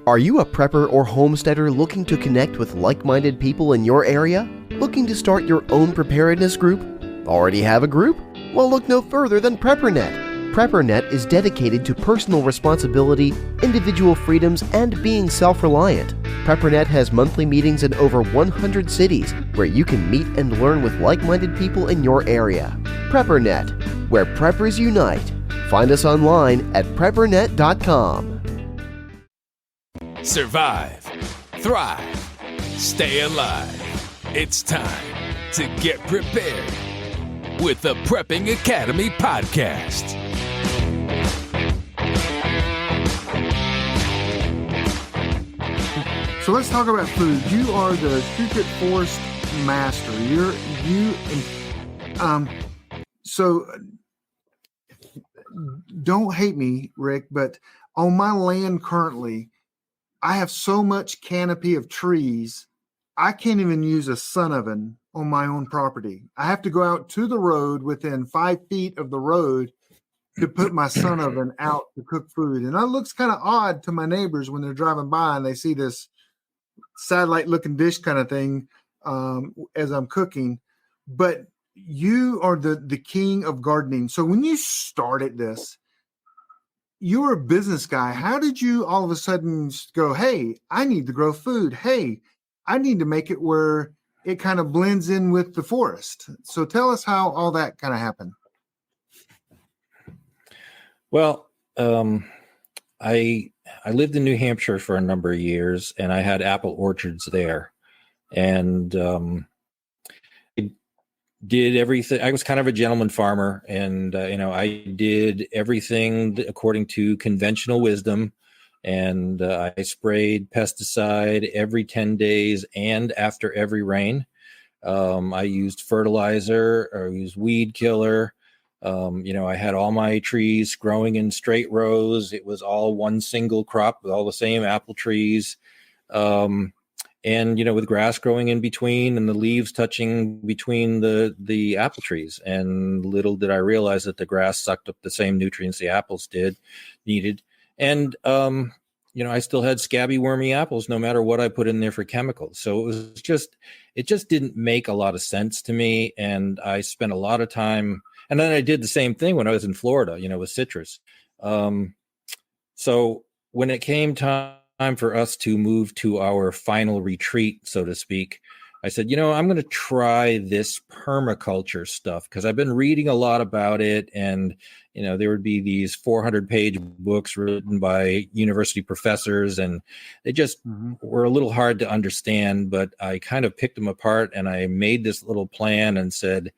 Are you a prepper or homesteader looking to connect with like-minded people in your area? Looking to start your own preparedness group? Already have a group? Well, look no further than PrepperNet. PrepperNet is dedicated to personal responsibility, individual freedoms, and being self-reliant. PrepperNet has monthly meetings in over 100 cities where you can meet and learn with like-minded people in your area. PrepperNet, where preppers unite. Find us online at preppernet.com. Survive, thrive, stay alive. It's time to get prepared with the Prepping Academy podcast. So let's talk about food. You are the secret forest master. So don't hate me, Rick, but on my land currently, I have so much canopy of trees, I can't even use a sun oven on my own property. I have to go out to the road within 5 feet of the road to put my sun oven out to cook food. And that looks kind of odd to my neighbors when they're driving by and they see this satellite looking dish kind of thing as I'm cooking. But you are the king of gardening. So when you started this, you were a business guy. How did you all of a sudden go, hey, I need to grow food. Hey, I need to make it where it kind of blends in with the forest. So tell us how all that kind of happened. Well, I lived in New Hampshire for a number of years, and I had apple orchards there. And did everything. I was kind of a gentleman farmer, and I did everything according to conventional wisdom, and I sprayed pesticide every 10 days and after every rain. I used fertilizer, or used weed killer. I had all my trees growing in straight rows. It was all one single crop with all the same apple trees. And, with grass growing in between and the leaves touching between the apple trees. And little did I realize that the grass sucked up the same nutrients the apples needed. And, I still had scabby, wormy apples no matter what I put in there for chemicals. So it just didn't make a lot of sense to me. And I spent a lot of time, and then I did the same thing when I was in Florida, with citrus. So when it came time for us to move to our final retreat, so to speak, I said, I'm going to try this permaculture stuff because I've been reading a lot about it. And, there would be these 400-page books written by university professors, and they just were a little hard to understand. But I kind of picked them apart, and I made this little plan and said,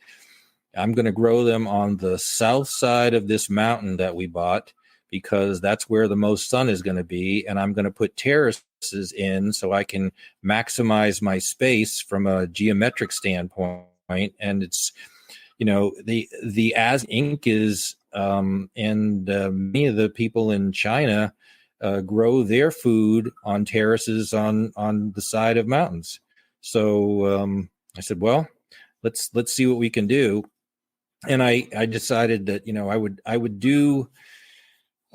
I'm going to grow them on the south side of this mountain that we bought, because that's where the most sun is going to be. And I'm going to put terraces in so I can maximize my space from a geometric standpoint. And it's, the as ink is, and many of the people in China grow their food on terraces on the side of mountains. So I said, well, let's see what we can do. And I decided that, I would do,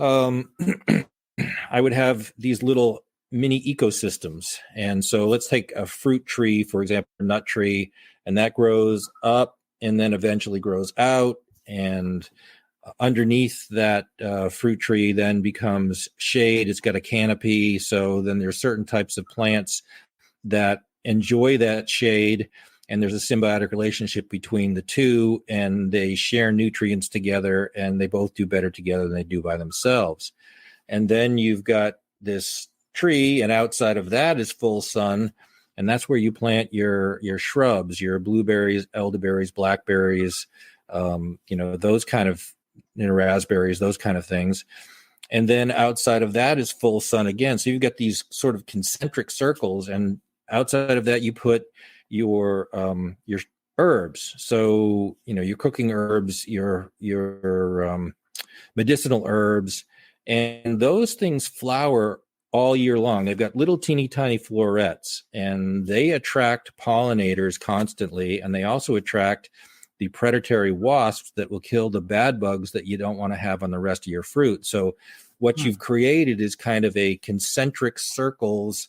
I would have these little mini ecosystems. And so let's take a fruit tree, for example, a nut tree, and that grows up and then eventually grows out. And underneath that fruit tree then becomes shade. It's got a canopy. So then there's certain types of plants that enjoy that shade. And there's a symbiotic relationship between the two, and they share nutrients together, and they both do better together than they do by themselves. And then you've got this tree, and outside of that is full sun, and that's where you plant your shrubs, your blueberries, elderberries, blackberries, those kind of, raspberries, those kind of things. And then outside of that is full sun again. So you've got these sort of concentric circles, and outside of that you put your herbs. So, your cooking herbs, your medicinal herbs, and those things flower all year long. They've got little teeny tiny florets, and they attract pollinators constantly. And they also attract the predatory wasps that will kill the bad bugs that you don't want to have on the rest of your fruit. So what you've created is kind of a concentric circles,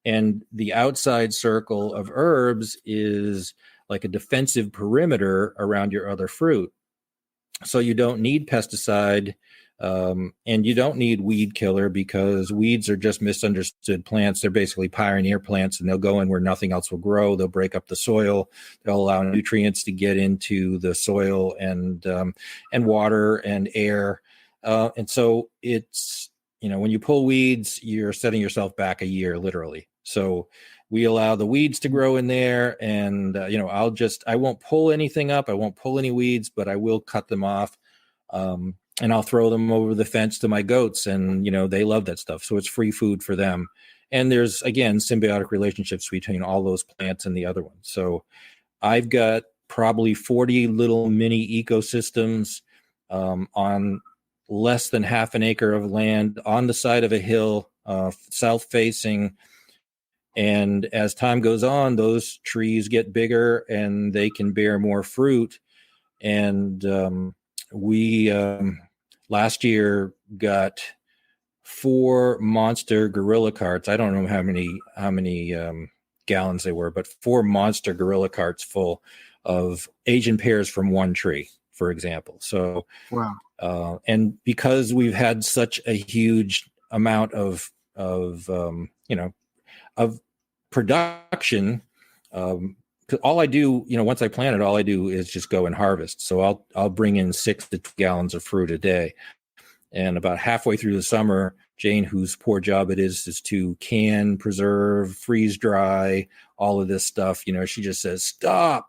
and the outside circle of herbs is like a defensive perimeter around your other fruit. So you don't need pesticide, and you don't need weed killer, because weeds are just misunderstood plants. They're basically pioneer plants, and they'll go in where nothing else will grow. They'll break up the soil. They'll allow nutrients to get into the soil and water and air. And so it's, when you pull weeds, you're setting yourself back a year, literally. So we allow the weeds to grow in there, and I won't pull anything up. I won't pull any weeds, but I will cut them off. And I'll throw them over the fence to my goats, and, they love that stuff. So it's free food for them. And there's, again, symbiotic relationships between all those plants and the other ones. So I've got probably 40 little mini ecosystems on less than half an acre of land on the side of a hill, south facing. And as time goes on, those trees get bigger and they can bear more fruit. And we last year got 4 monster gorilla carts. I don't know how many gallons they were, but 4 monster gorilla carts full of Asian pears from one tree, for example. So, wow. And because we've had such a huge amount of production, all I do, once I plant it, all I do is just go and harvest. So I'll bring in 6 to 2 gallons of fruit a day. And about halfway through the summer, Jane, whose poor job it is to can, preserve, freeze dry, all of this stuff, she just says, stop.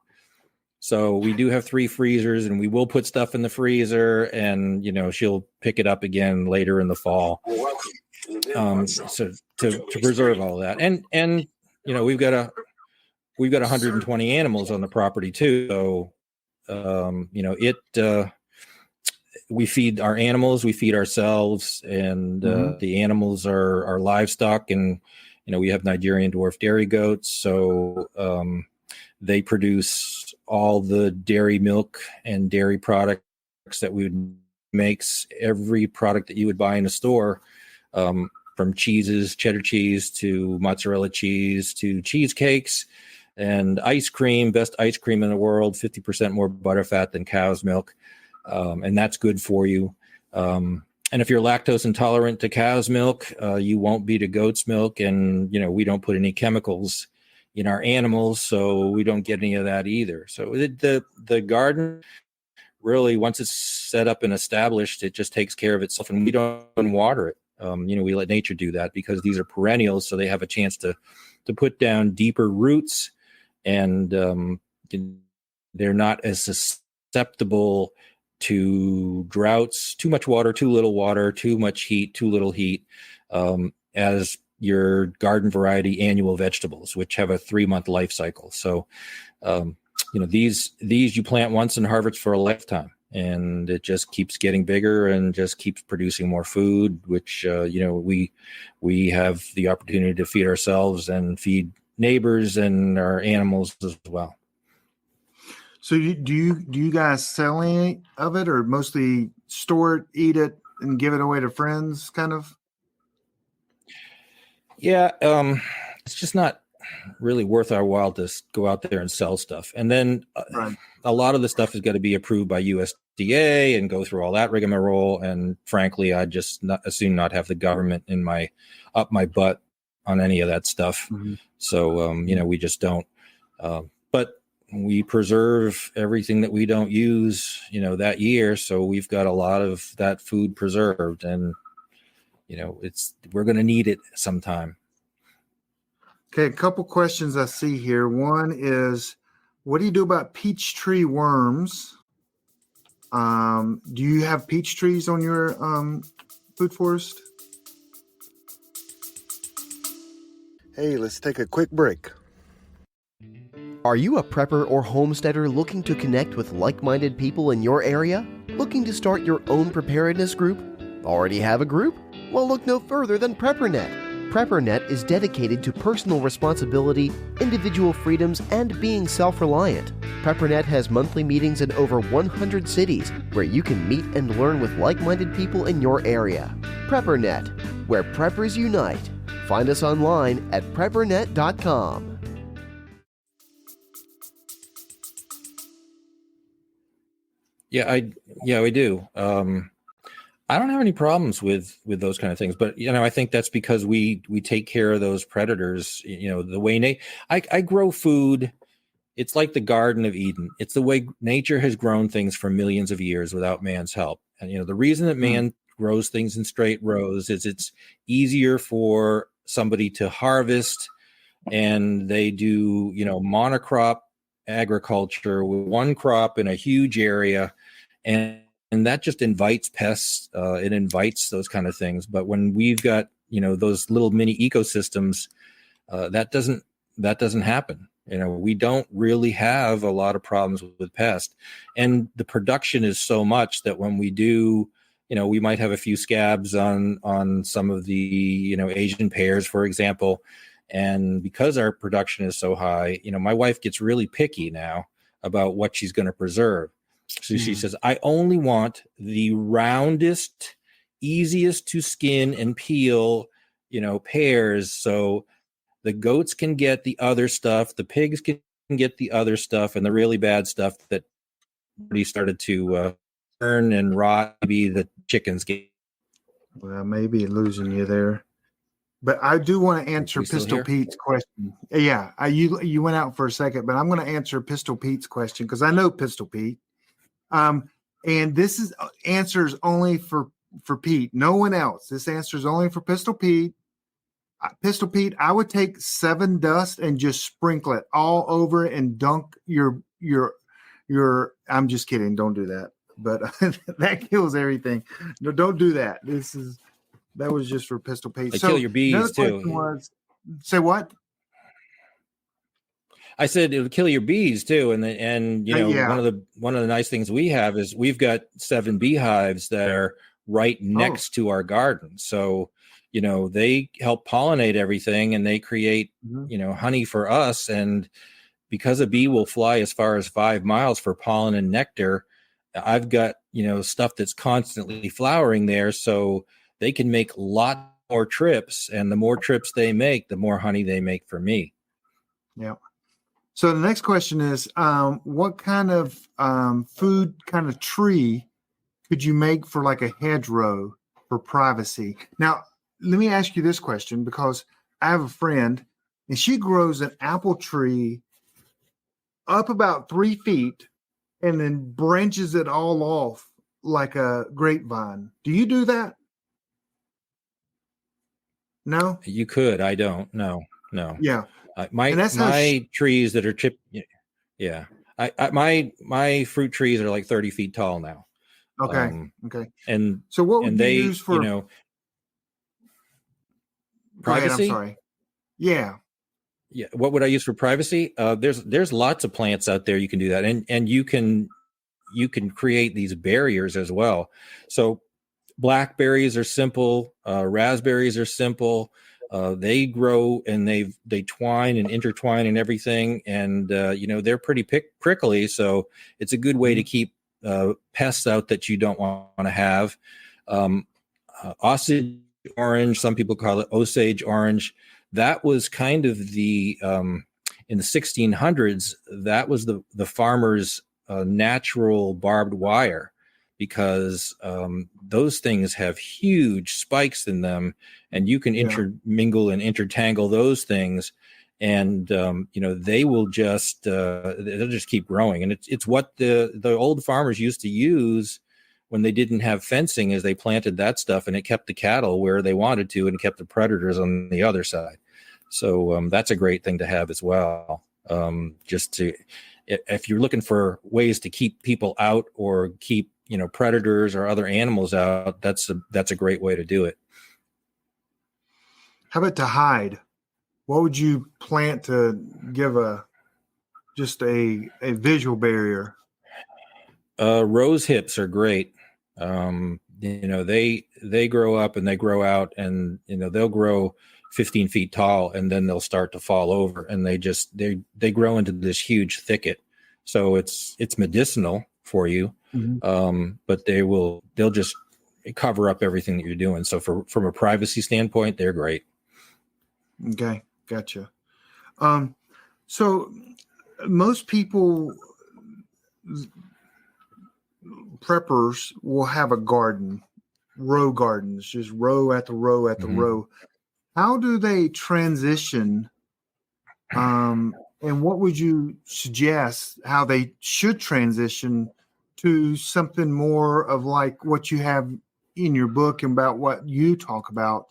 So we do have 3 freezers, and we will put stuff in the freezer, and, she'll pick it up again later in the fall. So to preserve all that. And we've got 120 animals on the property too. So, we feed our animals, we feed ourselves, and the animals are livestock, and, we have Nigerian dwarf dairy goats. So, they produce all the dairy milk and dairy products that we would makes every product that you would buy in a store, from cheeses, cheddar cheese to mozzarella cheese to cheesecakes and ice cream, best ice cream in the world, 50% more butterfat than cow's milk. And that's good for you. And if you're lactose intolerant to cow's milk, you won't be to goat's milk. And, we don't put any chemicals in our animals, so we don't get any of that either. So the garden, really, once it's set up and established, it just takes care of itself, and we don't water it. We let nature do that, because these are perennials, so they have a chance to put down deeper roots, and they're not as susceptible to droughts, too much water, too little water, too much heat, too little heat, as your garden variety annual vegetables, which have a 3-month life cycle. So, these you plant once and harvest for a lifetime. And it just keeps getting bigger and just keeps producing more food, which, we have the opportunity to feed ourselves and feed neighbors and our animals as well. So do you guys sell any of it, or mostly store it, eat it, and give it away to friends, kind of? Yeah. It's just not really worth our while to go out there and sell stuff. And then a lot of the stuff has got to be approved by USDA and go through all that rigmarole. And frankly, I just as soon not have the government up my butt on any of that stuff. Mm-hmm. So, we just don't, but we preserve everything that we don't use, that year. So we've got a lot of that food preserved, and, we're going to need it sometime. Okay, a couple questions I see here. One is, what do you do about peach tree worms? Do you have peach trees on your food forest? Hey, let's take a quick break. Are you a prepper or homesteader looking to connect with like-minded people in your area? Looking to start your own preparedness group? Already have a group? Well, look no further than PrepperNet. PrepperNet is dedicated to personal responsibility, individual freedoms, and being self-reliant. PrepperNet has monthly meetings in over 100 cities where you can meet and learn with like-minded people in your area. PrepperNet, where preppers unite. Find us online at preppernet.com. Yeah, we do. I don't have any problems with those kind of things, but I think that's because we take care of those predators. The way I grow food, it's like the Garden of Eden. It's the way nature has grown things for millions of years without man's help. And the reason that man grows things in straight rows is it's easier for somebody to harvest, and they do monocrop agriculture with one crop in a huge area, and that just invites pests. It invites those kind of things. But when we've got those little mini ecosystems, that doesn't happen. We don't really have a lot of problems with pests, and the production is so much that when we do, we might have a few scabs on some of the Asian pears, for example. And because our production is so high, my wife gets really picky now about what she's going to preserve. So she says, I only want the roundest, easiest to skin and peel, pears. So the goats can get the other stuff, the pigs can get the other stuff, and the really bad stuff that already started to burn and rot, maybe the chickens get. Well, maybe losing you there. But I do want to answer Pistol Pete's question. Yeah, you went out for a second, but I'm going to answer Pistol Pete's question because I know Pistol Pete. And this is answers only for Pete, no one else. This answer is only for Pistol Pete. Pistol Pete, I would take 7 dust and just sprinkle it all over and dunk your. I'm just kidding. Don't do that. But that kills everything. No, don't do that. That was just for Pistol Pete. They kill your bees too. Say what? I said it would kill your bees too, and yeah. one of the nice things we have is we've got 7 beehives that are right next to our garden. So they help pollinate everything, and they create honey for us. And because a bee will fly as far as 5 miles for pollen and nectar, I've got stuff that's constantly flowering there, so they can make a lot more trips, and the more trips they make, the more honey they make for me. Yeah. So the next question is, what kind of food kind of tree could you make for like a hedgerow for privacy? Now, let me ask you this question, because I have a friend and she grows an apple tree up about 3 feet and then branches it all off like a grapevine. Do you do that? No? You could. I don't. No. Yeah. My trees that are chipped. Yeah. My fruit trees are like 30 feet tall now. Okay. Okay. And so what would you use for privacy? I'm sorry. Yeah. Yeah. What would I use for privacy? There's lots of plants out there you can do that, and you can create these barriers as well. So blackberries are simple. Raspberries are simple. They grow and they twine and intertwine and everything, and they're pretty prickly. So it's a good way to keep pests out that you don't want to have. Osage orange, some people call it Osage orange. That was kind of the in the 1600s. That was the farmer's natural barbed wire, because those things have huge spikes in them, and you can intermingle and intertangle those things, and they will just they'll just keep growing. And it's what the old farmers used to use when they didn't have fencing, is they planted that stuff, and it kept the cattle where they wanted to, and kept the predators on the other side. So that's a great thing to have as well. If you're looking for ways to keep people out or keep predators or other animals out, that's a great way to do it. How about to hide? What would you plant to give just a visual barrier? Rose hips are great. They grow up and they grow out, and they'll grow 15 feet tall, and then they'll start to fall over, and they grow into this huge thicket. So it's medicinal for you. Mm-hmm. But they'll just cover up everything that you're doing. So from a privacy standpoint, they're great. Okay, gotcha. So most people, preppers, will have a garden, row gardens, just row after row after row. How do they transition? And what would you suggest how they should transition to something more of like what you have in your book and about what you talk about?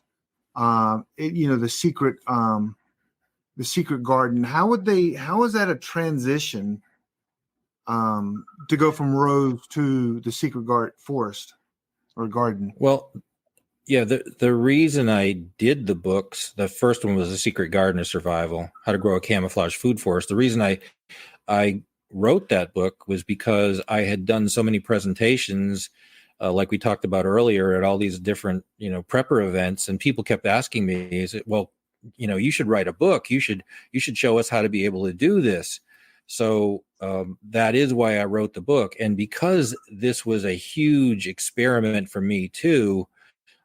The secret garden. How is that a transition to go from rows to the secret forest or garden? Well, yeah, the reason I did the books, the first one was A Secret Gardener Survival, How to Grow a Camouflage Food Forest. The reason I wrote that book was because I had done so many presentations, like we talked about earlier, at all these different, prepper events, and people kept asking me, "Is it, well, you should write a book. You should show us how to be able to do this." So that is why I wrote the book, and because this was a huge experiment for me too.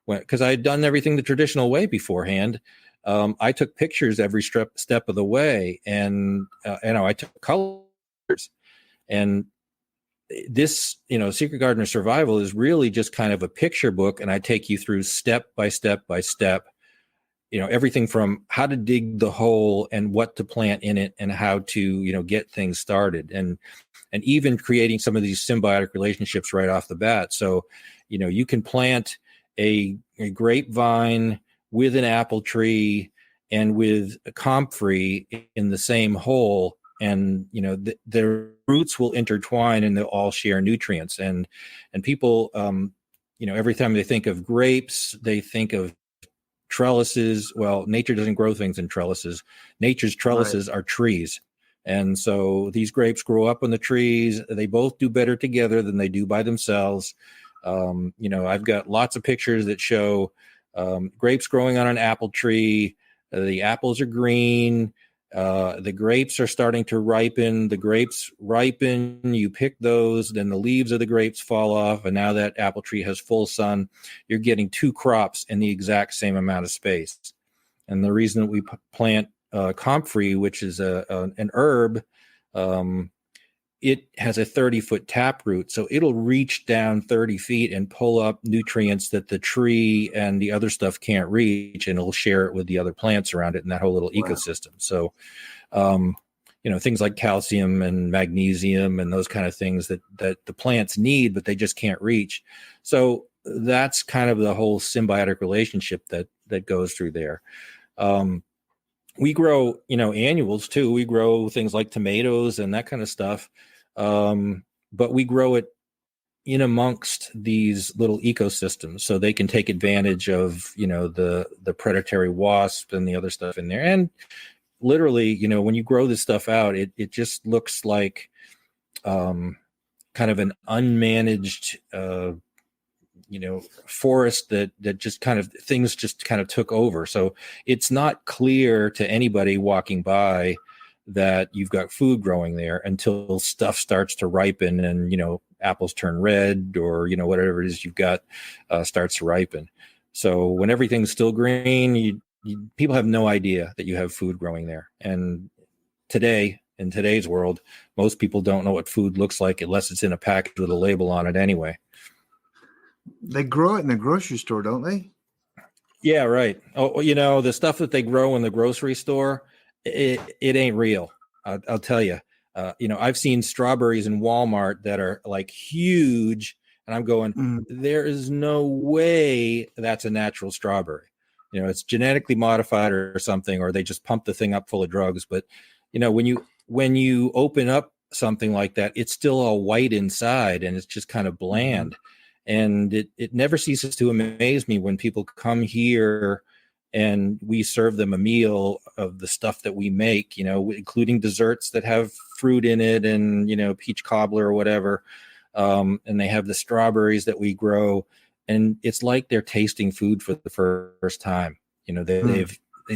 Because I had done everything the traditional way beforehand, I took pictures every step of the way, and I took colors. And this, Secret Gardener Survival is really just kind of a picture book, and I take you through step by step by step. Everything from how to dig the hole and what to plant in it, and how to get things started, and even creating some of these symbiotic relationships right off the bat. So, you can plant a grapevine with an apple tree and with a comfrey in the same hole, and their roots will intertwine and they'll all share nutrients. And people, every time they think of grapes, they think of trellises. Well, nature doesn't grow things in trellises. Nature's trellises are trees. And so these grapes grow up on the trees. They both do better together than they do by themselves. I've got lots of pictures that show grapes growing on an apple tree. The apples are green. The grapes are starting to ripen. The grapes ripen. You pick those, then the leaves of the grapes fall off, and now that apple tree has full sun. You're getting two crops in the exact same amount of space. And the reason that we plant comfrey, which is an herb, it has a 30-foot taproot, so it'll reach down 30 feet and pull up nutrients that the tree and the other stuff can't reach, and it'll share it with the other plants around it in that whole little ecosystem. So, things like calcium and magnesium and those kind of things that the plants need, but they just can't reach. So that's kind of the whole symbiotic relationship that goes through there. We grow, annuals too. We grow things like tomatoes and that kind of stuff. But we grow it in amongst these little ecosystems, so they can take advantage of, the predatory wasp and the other stuff in there. And literally, when you grow this stuff out, it just looks like kind of an unmanaged forest that just kind of things just kind of took over. So it's not clear to anybody walking by that you've got food growing there until stuff starts to ripen and, apples turn red or, whatever it is you've got starts to ripen. So when everything's still green, people have no idea that you have food growing there. And in today's world, most people don't know what food looks like unless it's in a package with a label on it anyway. They grow it in the grocery store, don't they? Yeah, right. Oh, the stuff that they grow in the grocery store, it ain't real. I'll tell you. I've seen strawberries in Walmart that are like huge, and I'm going, there is no way that's a natural strawberry. It's genetically modified or something, or they just pump the thing up full of drugs. But when you open up something like that, it's still all white inside, and it's just kind of bland. And it never ceases to amaze me when people come here and we serve them a meal of the stuff that we make, including desserts that have fruit in it and, peach cobbler or whatever. And they have the strawberries that we grow, and it's like they're tasting food for the first time. They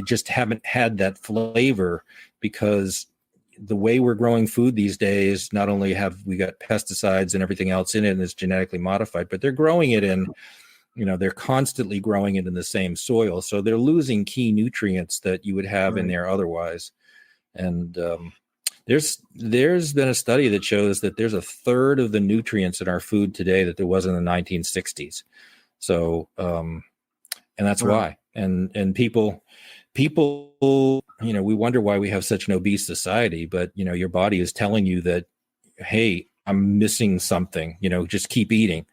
just haven't had that flavor, because the way we're growing food these days, not only have we got pesticides and everything else in it and it's genetically modified, but they're growing it in they're constantly growing it in the same soil, so they're losing key nutrients that you would have in there otherwise. And there's been a study that shows that there's a third of the nutrients in our food today that there was in the 1960s. So and that's why. And people, we wonder why we have such an obese society, but your body is telling you that, hey, I'm missing something, just keep eating.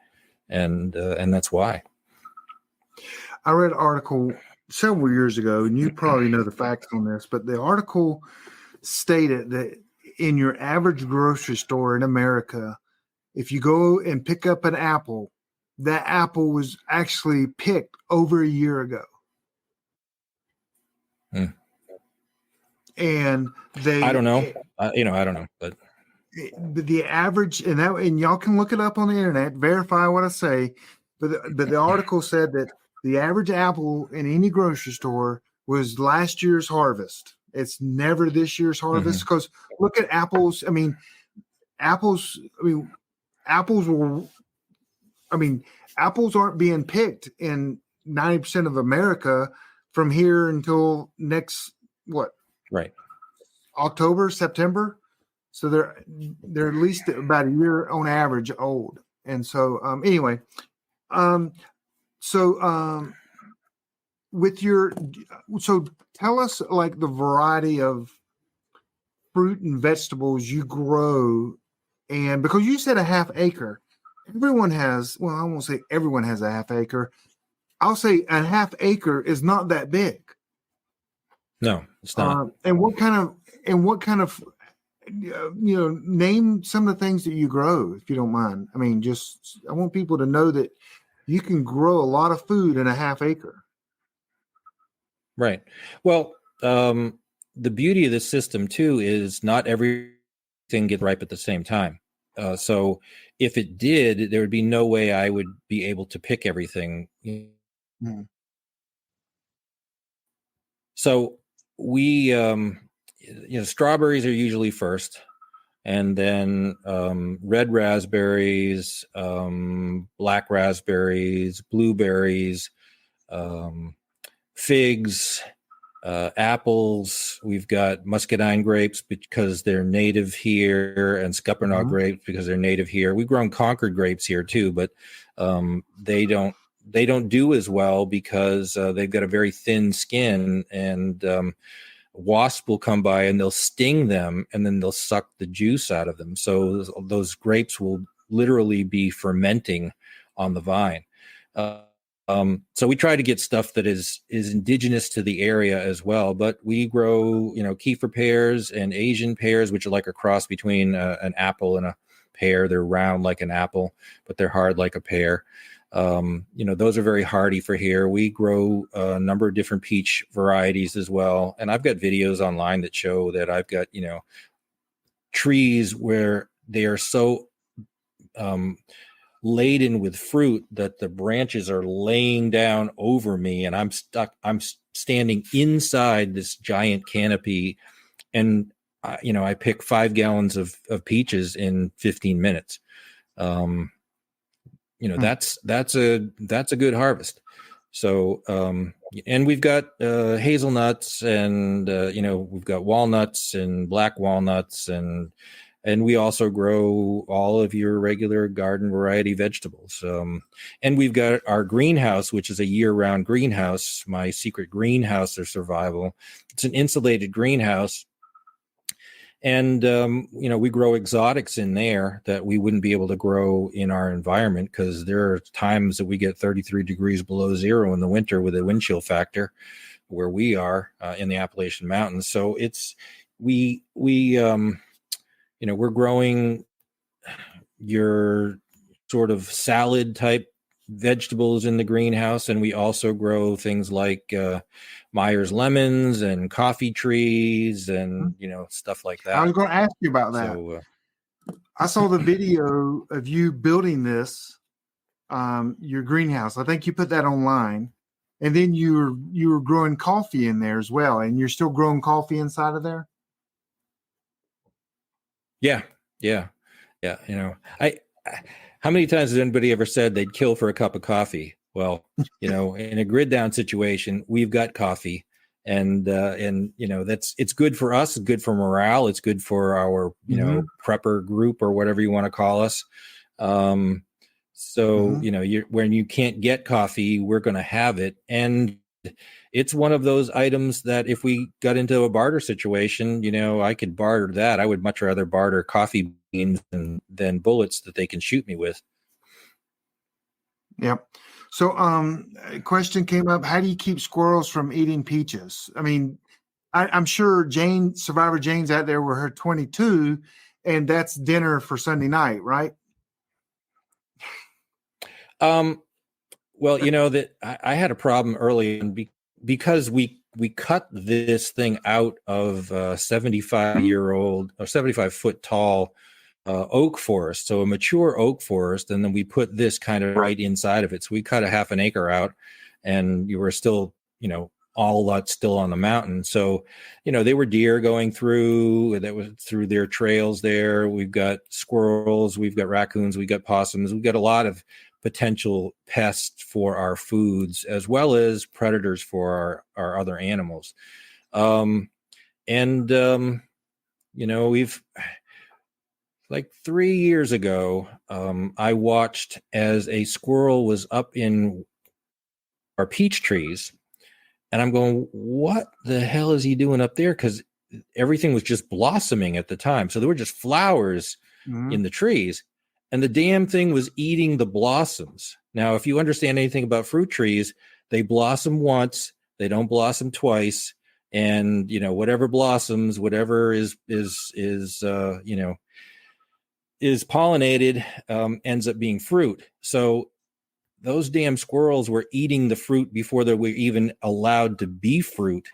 And that's why. I read an article several years ago, and you probably know the facts on this, but the article stated that in your average grocery store in America, if you go and pick up an apple, that apple was actually picked over a year ago. And I don't know. I don't know, but the average, and y'all can look it up on the internet, verify what I say. But the article said that the average apple in any grocery store was last year's harvest. It's never this year's harvest, because look at apples. Apples aren't being picked in 90% of America from here until next, right, October, September. So they're at least about a year on average old. And so anyway, so tell us like the variety of fruit and vegetables you grow. And because you said a half acre, everyone has, well, I won't say everyone has a half acre. I'll say a half acre is not that big. No, it's not. And what kind of, name some of the things that you grow, if you don't mind. I mean, I want people to know that you can grow a lot of food in a half acre. Right. Well, the beauty of this system too is not everything gets ripe at the same time. So if it did, there would be no way I would be able to pick everything. So we, strawberries are usually first, and then red raspberries, black raspberries, blueberries, figs, apples. We've got muscadine grapes because they're native here, and scuppernong grapes because they're native here. We've grown Concord grapes here too, but they don't do as well because they've got a very thin skin, and wasps will come by and they'll sting them, and then they'll suck the juice out of them. So those grapes will literally be fermenting on the vine. So we try to get stuff that is indigenous to the area as well, but we grow, kefir pears and Asian pears, which are like a cross between an apple and a pear. They're round like an apple, but they're hard like a pear. Those are very hardy for here. We grow a number of different peach varieties as well. And I've got videos online that show that I've got, trees where they are so laden with fruit that the branches are laying down over me, and I'm standing inside this giant canopy, and I pick 5 gallons of peaches in 15 minutes. That's a good harvest. So and we've got hazelnuts, and we've got walnuts and black walnuts, and we also grow all of your regular garden variety vegetables. And we've got our greenhouse, which is a year-round greenhouse, my secret greenhouse of survival. It's an insulated greenhouse. And, we grow exotics in there that we wouldn't be able to grow in our environment, because there are times that we get 33 degrees below zero in the winter with a wind chill factor where we are in the Appalachian Mountains. So we're growing your sort of salad type vegetables in the greenhouse, and we also grow things like Myers lemons and coffee trees and stuff like that. I was going to ask you about that. So, I saw the video of you building this, your greenhouse. I think you put that online, and then you were growing coffee in there as well, and you're still growing coffee inside of there. Yeah. How many times has anybody ever said they'd kill for a cup of coffee? Well, in a grid down situation, we've got coffee, and it's good for us. It's good for morale. It's good for our prepper group or whatever you want to call us. When you can't get coffee, we're going to have it, and it's one of those items that if we got into a barter situation, I could barter that. I would much rather barter coffee beans than bullets that they can shoot me with. Yep. So, a question came up: how do you keep squirrels from eating peaches? I mean, I'm sure Survivor Jane's out there with her 22, and that's dinner for Sunday night, right? Well, that I had a problem early because we cut this thing out of 75-year-old or 75-foot tall oak forest, so a mature oak forest, and then we put this kind of right inside of it. So we cut a half an acre out, and you were still, all that's still on the mountain. So, they were deer going through. That was through their trails there. We've got squirrels, we've got raccoons, we've got possums, we've got a lot of potential pests for our foods, as well as predators for our other animals. We've like 3 years ago, I watched as a squirrel was up in our peach trees, and I'm going, what the hell is he doing up there? Because everything was just blossoming at the time. So there were just flowers in the trees, and the damn thing was eating the blossoms. Now, if you understand anything about fruit trees, they blossom once, they don't blossom twice. And, whatever blossoms, whatever is pollinated, ends up being fruit. So those damn squirrels were eating the fruit before they were even allowed to be fruit.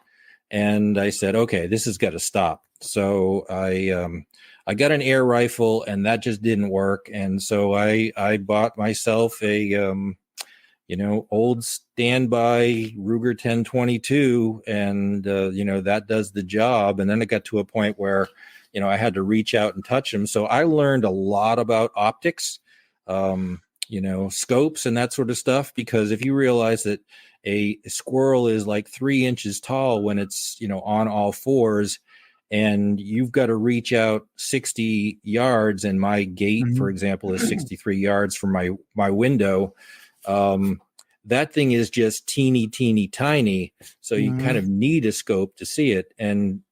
And I said, okay, this has got to stop. So I got an air rifle, and that just didn't work. And so I bought myself a, old standby Ruger 1022, and, that does the job. And then it got to a point where, I had to reach out and touch them. So I learned a lot about optics, scopes and that sort of stuff, because if you realize that a squirrel is like 3 inches tall when it's, on all fours, and you've got to reach out 60 yards, and my gate, for example, is 63 yards from my window. That thing is just teeny, teeny, tiny. So you kind of need a scope to see it. And,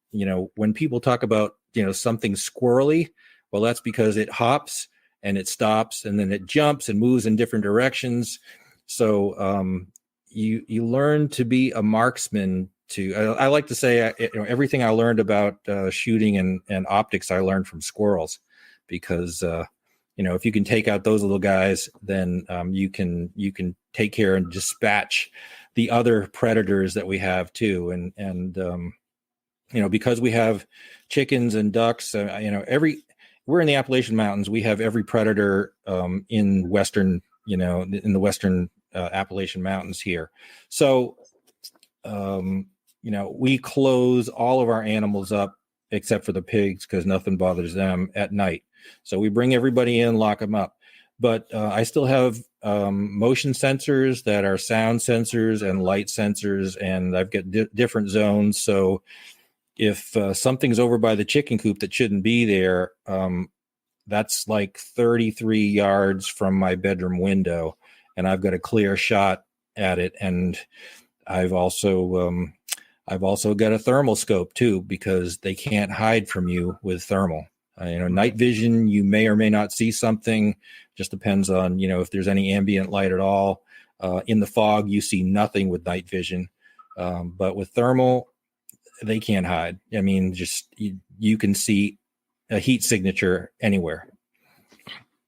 when people talk about, something squirrely, well, that's because it hops and it stops, and then it jumps and moves in different directions. So you learn to be a marksman. I like to say, everything I learned about shooting and optics, I learned from squirrels, because if you can take out those little guys, then you can take care and dispatch the other predators that we have too. And because we have chickens and ducks, we're in the Appalachian Mountains. We have every predator in the western Appalachian Mountains here. So, we close all of our animals up except for the pigs, because nothing bothers them at night. So we bring everybody in, lock them up. But I still have motion sensors that are sound sensors and light sensors, and I've got different zones. So if something's over by the chicken coop that shouldn't be there, that's like 33 yards from my bedroom window, and I've got a clear shot at it. And I've also got a thermal scope too, because they can't hide from you with thermal. Night vision, you may or may not see something. Just depends on, if there's any ambient light at all. In the fog, you see nothing with night vision. But with thermal, they can't hide. I mean, just you can see a heat signature anywhere.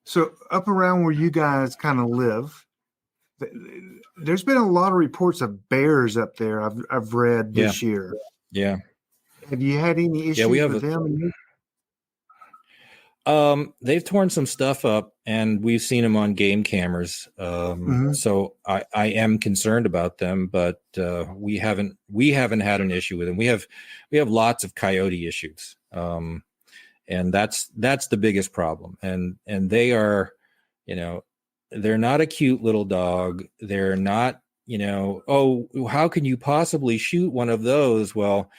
So up around where you guys kind of live, there's been a lot of reports of bears up there. I've read this year. Yeah. Have you had any issues with them? They've torn some stuff up, and we've seen them on game cameras. So I am concerned about them, but we haven't had an issue with them. We have lots of coyote issues. And that's the biggest problem. And they are, they're not a cute little dog. They're not, oh, how can you possibly shoot one of those? Well,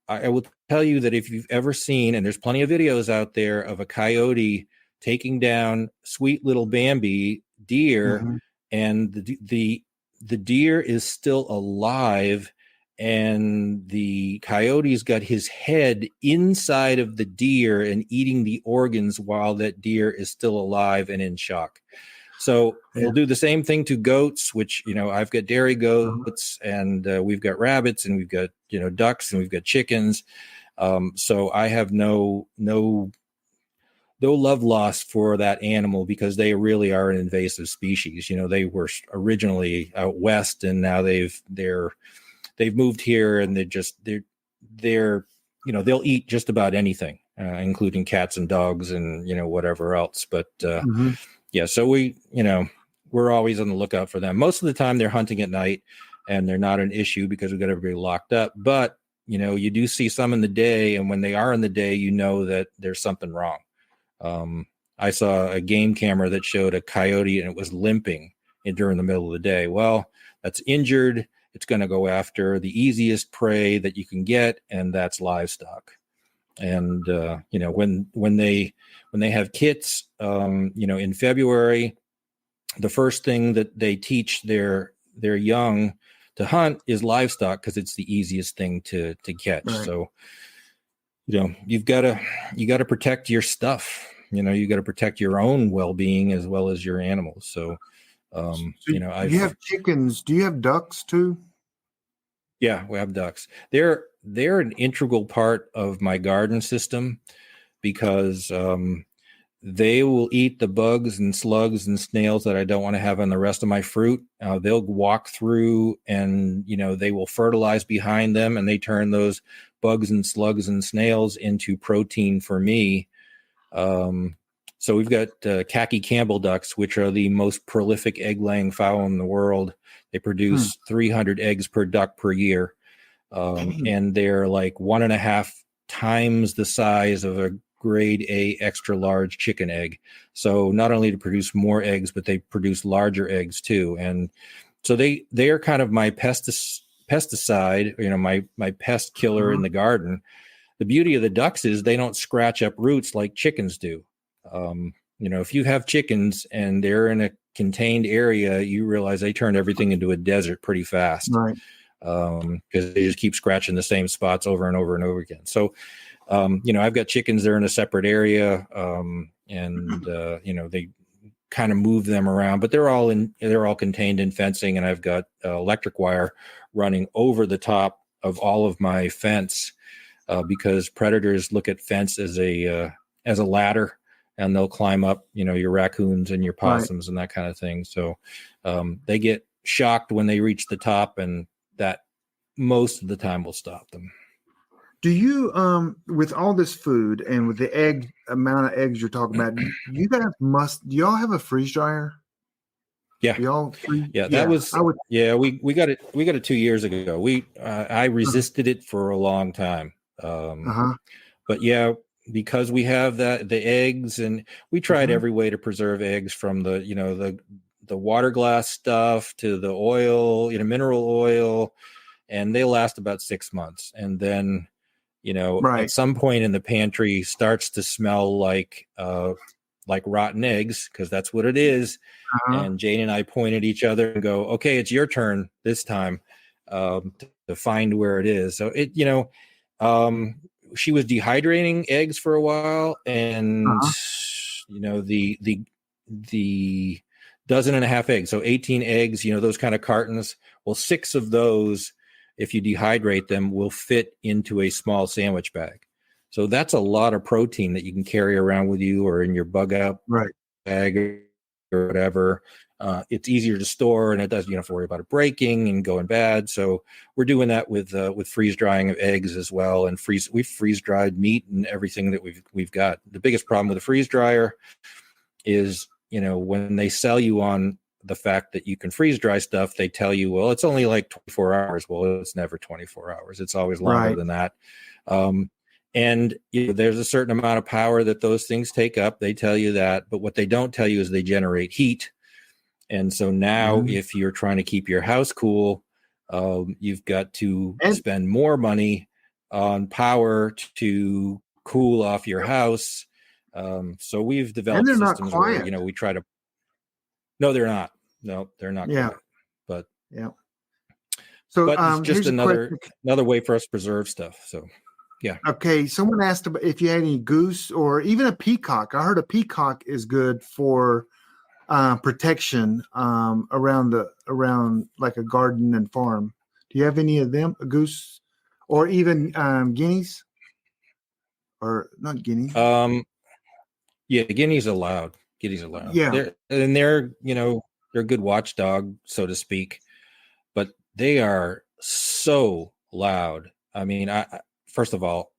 I will tell you that if you've ever seen, and there's plenty of videos out there of a coyote taking down sweet little Bambi deer, Mm-hmm. and the deer is still alive, and the coyote's got his head inside of the deer and eating the organs while that deer is still alive and in shock. So it'll do the same thing to goats, which, I've got dairy goats, and we've got rabbits, and we've got, ducks, and we've got chickens. So I have no love lost for that animal, because they really are an invasive species. They were originally out west, and now they've moved here, and they're they'll eat just about anything, including cats and dogs and, whatever else. But yeah, so we're always on the lookout for them. Most of the time they're hunting at night, and they're not an issue because we've got everybody locked up. But, you do see some in the day, and when they are in the day, that there's something wrong. I saw a game camera that showed a coyote, and it was limping during the middle of the day. Well, that's injured. It's going to go after the easiest prey that you can get, and that's livestock. And when they have kits, in February, the first thing that they teach their young to hunt is livestock, because it's the easiest thing to catch. Right. So you've got to protect your stuff. You got to protect your own well-being as well as your animals. So you have chickens. Do you have ducks too? Yeah, we have ducks. They're an integral part of my garden system, because they will eat the bugs and slugs and snails that I don't want to have on the rest of my fruit. They'll walk through, and they will fertilize behind them, and they turn those bugs and slugs and snails into protein for me. So we've got khaki Campbell ducks, which are the most prolific egg-laying fowl in the world. They produce 300 eggs per duck per year. And they're like 1.5 times the size of a grade A extra large chicken egg. So not only to produce more eggs, but they produce larger eggs too. And so they are kind of my pesticide, my pest killer in the garden. The beauty of the ducks is they don't scratch up roots like chickens do. If you have chickens and they're in a contained area, you realize they turn everything into a desert pretty fast. Right. Because they just keep scratching the same spots over and over and over again. So, I've got chickens, they're in a separate area, and they kind of move them around, but they're all contained in fencing, and I've got electric wire running over the top of all of my fence, because predators look at fence as a ladder, and they'll climb up, your raccoons and your possums and that kind of thing. So they get shocked when they reach the top, and that most of the time will stop them. Do you, with all this food and with the amount of eggs you're talking about, do y'all have a freeze dryer? Yeah. We got it 2 years ago. I resisted it for a long time. But yeah, because we have the eggs, and we tried every way to preserve eggs, from the water glass stuff to the oil, mineral oil, and they last about 6 months. And then, at some point in the pantry starts to smell like rotten eggs, because that's what it is. And Jane and I point at each other and go, okay, it's your turn this time, to find where it is. So she was dehydrating eggs for a while, and the 1.5 dozen eggs, so 18 eggs, those kind of cartons. Well, 6 of those, if you dehydrate them, will fit into a small sandwich bag. So that's a lot of protein that you can carry around with you, or in your bug out bag or whatever. It's easier to store, and it doesn't, you don't have to worry about it breaking and going bad. So we're doing that with freeze drying of eggs as well. And we've freeze dried meat and everything that we've got. The biggest problem with a freeze dryer is, when they sell you on the fact that you can freeze dry stuff, they tell you, well, it's only like 24 hours. Well, it's never 24 hours. It's always longer than that. And there's a certain amount of power that those things take up. They tell you that, but what they don't tell you is they generate heat. And so now Mhm. if you're trying to keep your house cool, you've got to And spend more money on power to cool off your house. So we've developed they're not systems where, quiet. we try to, no, they're not. No, they're not Yeah. quiet. But Yeah. So it's just here's a another question. way for us to preserve stuff. So yeah. Okay, someone asked about if you had any goose or even a peacock. I heard a peacock is good for protection around like a garden and farm. Do you have any of them? A goose or even guineas or not guineas? Yeah, guineas allowed. Guineas allowed. Yeah. They're a good watchdog, so to speak, but they are so loud. I mean, first of all,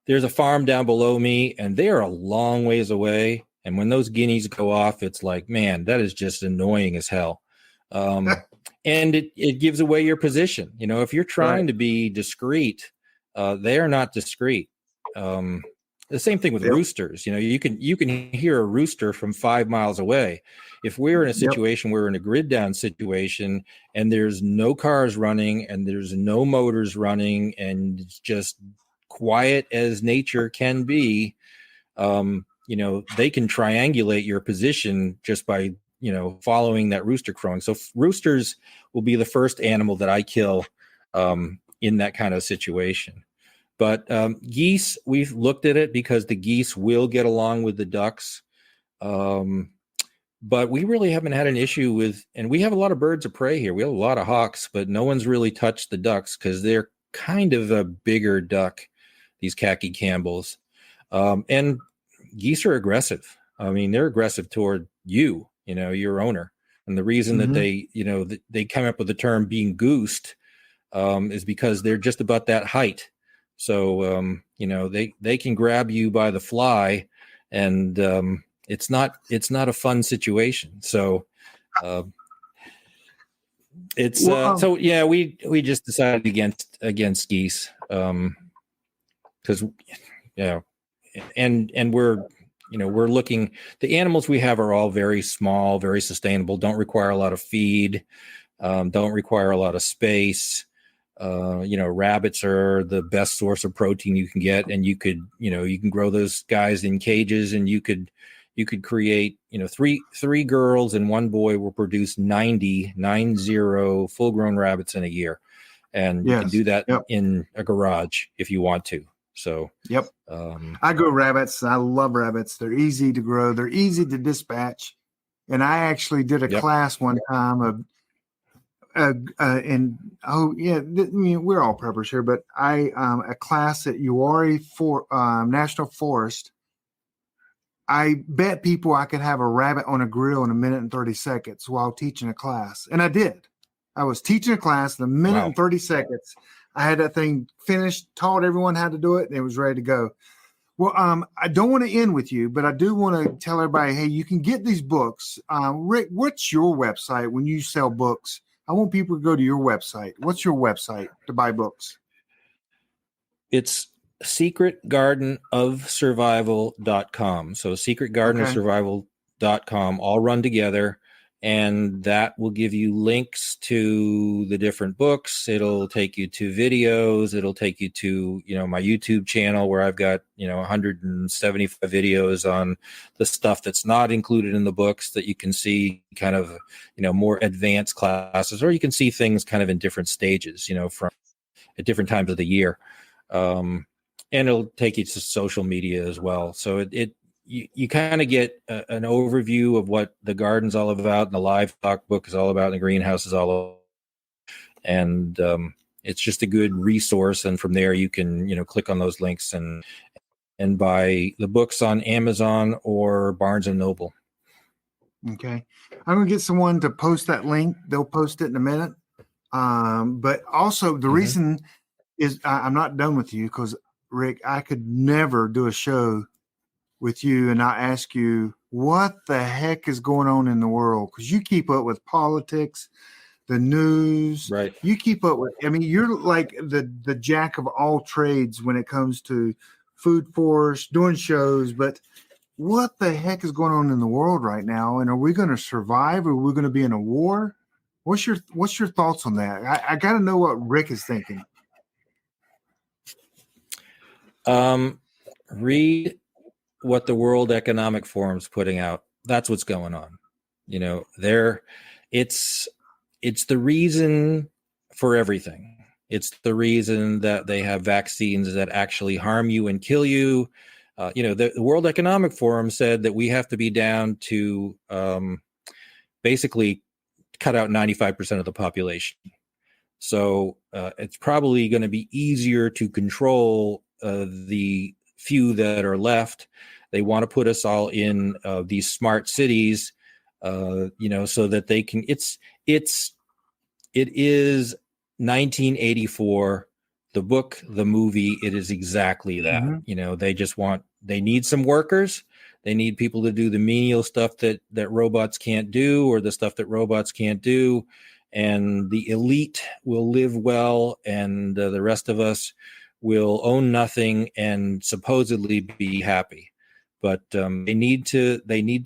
there's a farm down below me, and they are a long ways away. And when those guineas go off, it's like, man, that is just annoying as hell. And it gives away your position. If you're trying Right. to be discreet, they are not discreet. The same thing with Yep. roosters. You can hear a rooster from 5 miles away. If we're in a Yep. situation, we're in a grid down situation, and there's no cars running, and there's no motors running, and it's just quiet as nature can be, they can triangulate your position just by following that rooster crowing. So roosters will be the first animal that I kill in that kind of situation. But geese, we've looked at it because the geese will get along with the ducks. But we really haven't had an issue with, and we have a lot of birds of prey here. We have a lot of hawks, but no one's really touched the ducks because they're kind of a bigger duck, these khaki Campbells. And geese are aggressive. I mean, they're aggressive toward you, your owner. And the reason that they come up with the term being goosed is because they're just about that height. So, they can grab you by the fly, and it's not a fun situation. So it's so yeah, we just decided against geese because and we're looking, the animals we have are all very small, very sustainable, don't require a lot of feed, don't require a lot of space. Rabbits are the best source of protein you can get, and you can grow those guys in cages, and you could create, three girls and one boy will produce 90 full grown rabbits in a year. And you can do that in a garage if you want to. So, I grow rabbits. I love rabbits. They're easy to grow. They're easy to dispatch. And I actually did a class one time of, we're all preppers here, but a class at Uwharrie National Forest. I bet people I could have a rabbit on a grill in a minute and 30 seconds while teaching a class. And I did. I was teaching a class in a minute and 30 seconds. I had that thing finished, taught everyone how to do it, and it was ready to go. Well, I don't want to end with you, but I do want to tell everybody, hey, you can get these books. Rick, what's your website when you sell books? I want people to go to your website. What's your website to buy books? It's secretgardenofsurvival.com. So secretgardenofsurvival.com, all run together. And that will give you links to the different books. It'll take you to videos. It'll take you to, my YouTube channel where I've got, 175 videos on the stuff that's not included in the books that you can see kind of, more advanced classes, or you can see things kind of in different stages, from at different times of the year. And it'll take you to social media as well. So you kind of get an overview of what the garden's all about, and the livestock book is all about, and the greenhouse is all about. And it's just a good resource. And from there, you can, click on those links and buy the books on Amazon or Barnes and Noble. Okay. I'm going to get someone to post that link. They'll post it in a minute. But also the reason is I'm not done with you because, Rick, I could never do a show with you and not ask you what the heck is going on in the world, because you keep up with politics, the news, right? You keep up with, you're like the jack of all trades when it comes to food forest, doing shows. But what the heck is going on in the world right now? And are we going to survive? Or are we going to be in a war? What's your thoughts on that? I got to know what Rick is thinking. Read what the World Economic Forum's putting out. That's what's going on. It's the reason for everything. It's the reason that they have vaccines that actually harm you and kill you. The World Economic Forum said that we have to be down to basically cut out 95% of the population. So it's probably going to be easier to control the few that are left. They want to put us all in these smart cities, so that they can. It is 1984. The book, the movie, it is exactly that. Mm-hmm. They need some workers. They need people to do the menial stuff that robots can't do, or the stuff that robots can't do. And the elite will live well, and the rest of us will own nothing and supposedly be happy. But they need to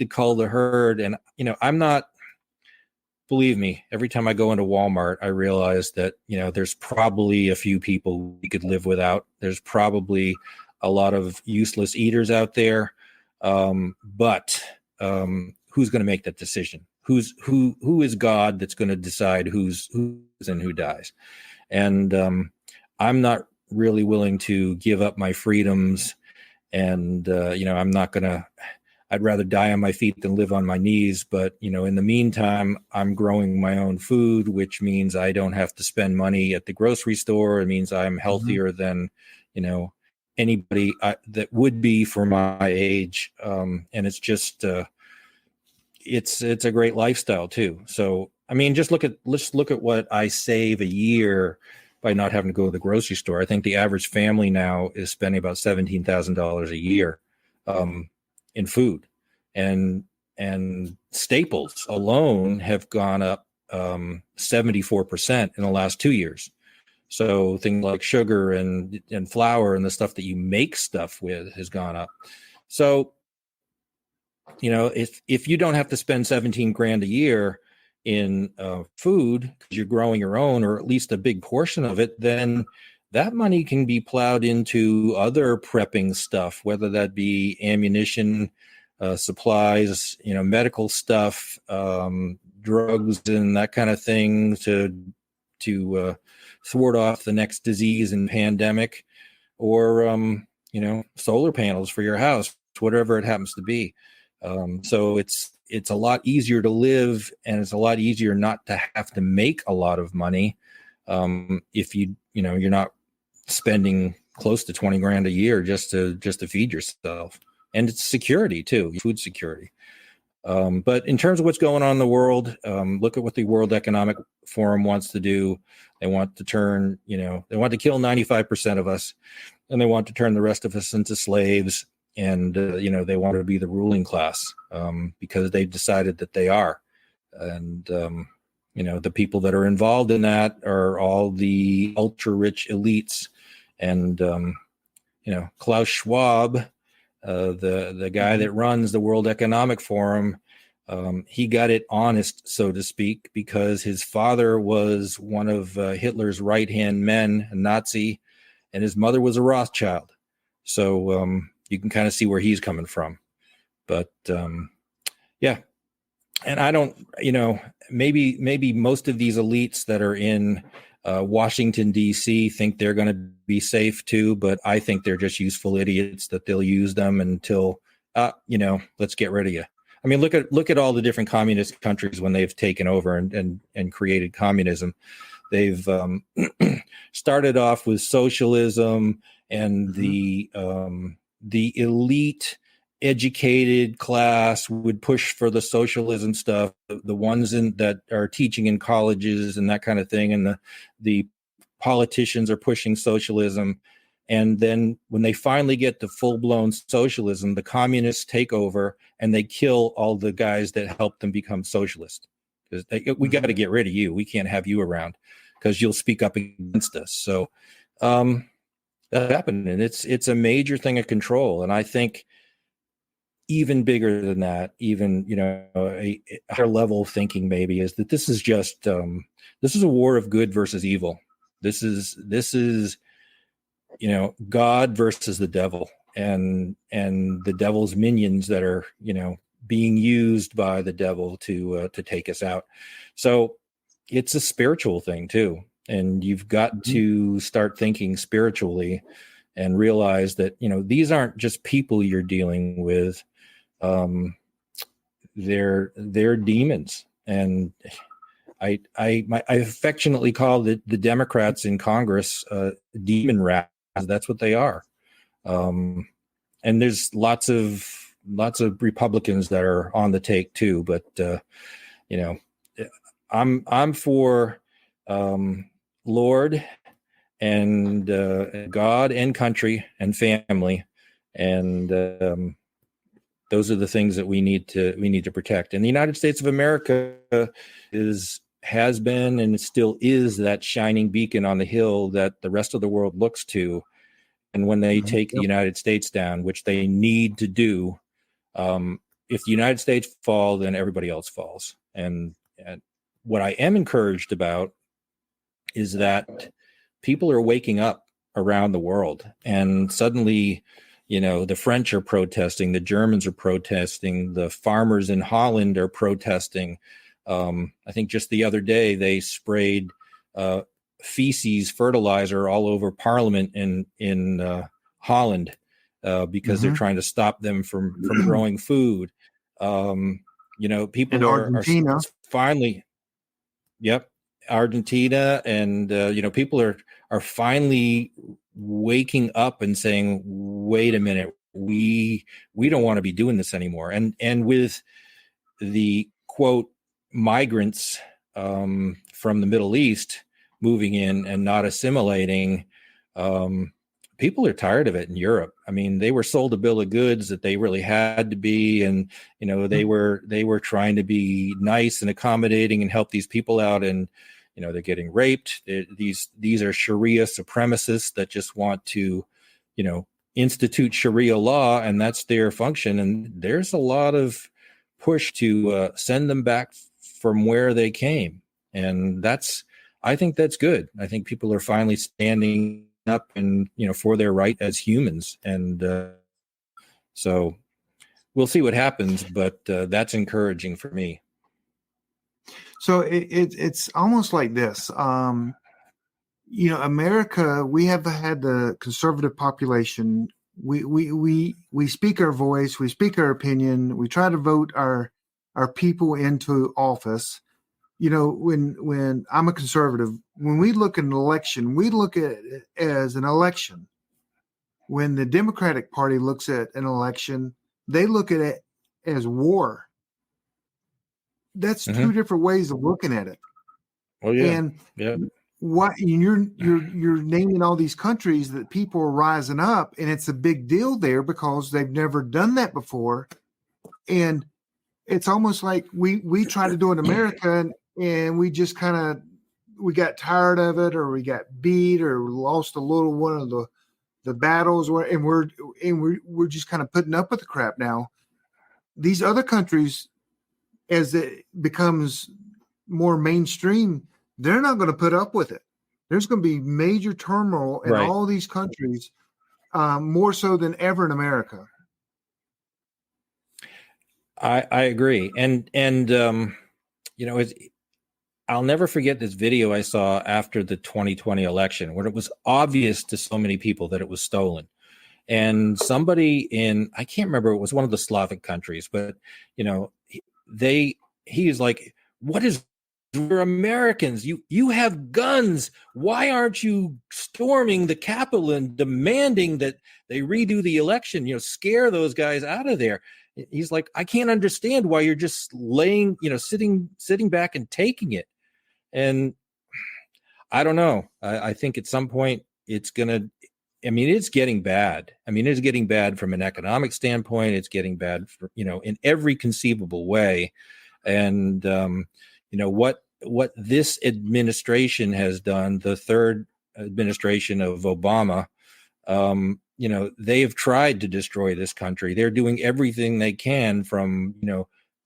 cull the herd. And I'm not. Believe me, every time I go into Walmart, I realize that there's probably a few people we could live without. There's probably a lot of useless eaters out there. But who's going to make that decision? Who is God that's going to decide who's and who dies? And I'm not really willing to give up my freedoms. And I'm not going to. I'd rather die on my feet than live on my knees. But in the meantime, I'm growing my own food, which means I don't have to spend money at the grocery store. It means I'm healthier than anybody that would be for my age. And it's just it's a great lifestyle too. So let's look at what I save a year by not having to go to the grocery store. I think the average family now is spending about $17,000 a year in food, and staples alone have gone up 74% in the last 2 years. So things like sugar and flour and the stuff that you make stuff with has gone up. So, if you don't have to spend 17 grand a year in food because you're growing your own, or at least a big portion of it, then that money can be plowed into other prepping stuff, whether that be ammunition, supplies, medical stuff, drugs, and that kind of thing to thwart off the next disease and pandemic, or solar panels for your house, whatever it happens to be. So it's a lot easier to live, and it's a lot easier not to have to make a lot of money if you're not spending close to 20 grand a year just to feed yourself. And it's security too, food security. But in terms of what's going on in the world, look at what the World Economic Forum wants to do. They want to turn, they want to kill 95% of us, and they want to turn the rest of us into slaves. And, they want to be the ruling class because they've decided that they are. And, the people that are involved in that are all the ultra rich elites. And, Klaus Schwab, the guy that runs the World Economic Forum, he got it honest, so to speak, because his father was one of Hitler's right-hand men, a Nazi, and his mother was a Rothschild. So you can kind of see where he's coming from. But yeah. And I don't, maybe most of these elites that are in Washington, D.C. think they're going to be safe too, but I think they're just useful idiots that they'll use them until, let's get rid of you. I mean, look at all the different communist countries when they've taken over and created communism. They've started off with socialism, and the elite educated class would push for the socialism stuff, the ones that are teaching in colleges and that kind of thing, and the politicians are pushing socialism. And then when they finally get to full-blown socialism, the communists take over and they kill all the guys that helped them become socialist. We got to get rid of you. We can't have you around because you'll speak up against us. So that happened, and it's a major thing of control. And I think even bigger than that, even, a higher level of thinking maybe, is that this is just, this is a war of good versus evil. This is, God versus the devil, and the devil's minions that are, being used by the devil to take us out. So it's a spiritual thing too. And you've got to start thinking spiritually and realize that, these aren't just people you're dealing with. They're demons. And I affectionately call the Democrats in Congress demon rats. That's what they are. And there's lots of Republicans that are on the take too. But I'm for Lord and God and country and family, and those are the things that we need to protect. And the United States of America has been and still is that shining beacon on the hill that the rest of the world looks to. And when they take the United States down, which they need to do, if the United States fall, then everybody else falls. And what I am encouraged about is that people are waking up around the world, and suddenly, the French are protesting, the Germans are protesting, the farmers in Holland are protesting. I think just the other day they sprayed feces fertilizer all over Parliament in Holland because they're trying to stop them from growing food. People are finally, Argentina, and people are finally waking up and saying, wait a minute, we don't want to be doing this anymore. And with the quote migrants from the Middle East moving in and not assimilating, people are tired of it in Europe. I mean, they were sold a bill of goods that they really had to be, and they were trying to be nice and accommodating and help these people out, and they're getting raped. These are Sharia supremacists that just want to, institute Sharia law, and that's their function. And there's a lot of push to send them back from where they came, and I think that's good. I think people are finally standing up and for their right as humans, and so we'll see what happens, but that's encouraging for me. So it's almost like this. America, we have had the conservative population. We speak our voice, we speak our opinion, we try to vote our people into office. When I'm a conservative, when we look at an election, we look at it as an election. When the Democratic Party looks at an election, they look at it as war. That's two different ways of looking at it. Oh yeah. And you're naming all these countries that people are rising up, and it's a big deal there because they've never done that before. And it's almost like we try to do it in America, and we just we got tired of it, or we got beat, or lost a little one of the battles, and we're just kind of putting up with the crap now. These other countries, as it becomes more mainstream, they're not going to put up with it. There's going to be major turmoil in all these countries, more so than ever in America. I agree. And I'll never forget this video I saw after the 2020 election, when it was obvious to so many people that it was stolen. And somebody I can't remember, it was one of the Slavic countries, but he's like, what is, we're Americans, you have guns, why aren't you storming the Capitol and demanding that they redo the election, scare those guys out of there? He's like, I can't understand why you're just sitting back and taking it. And I don't know, I think at some point it's getting bad. It's getting bad from an economic standpoint. It's getting bad for, in every conceivable way. And, what this administration has done, the third administration of Obama, they've tried to destroy this country. They're doing everything they can from,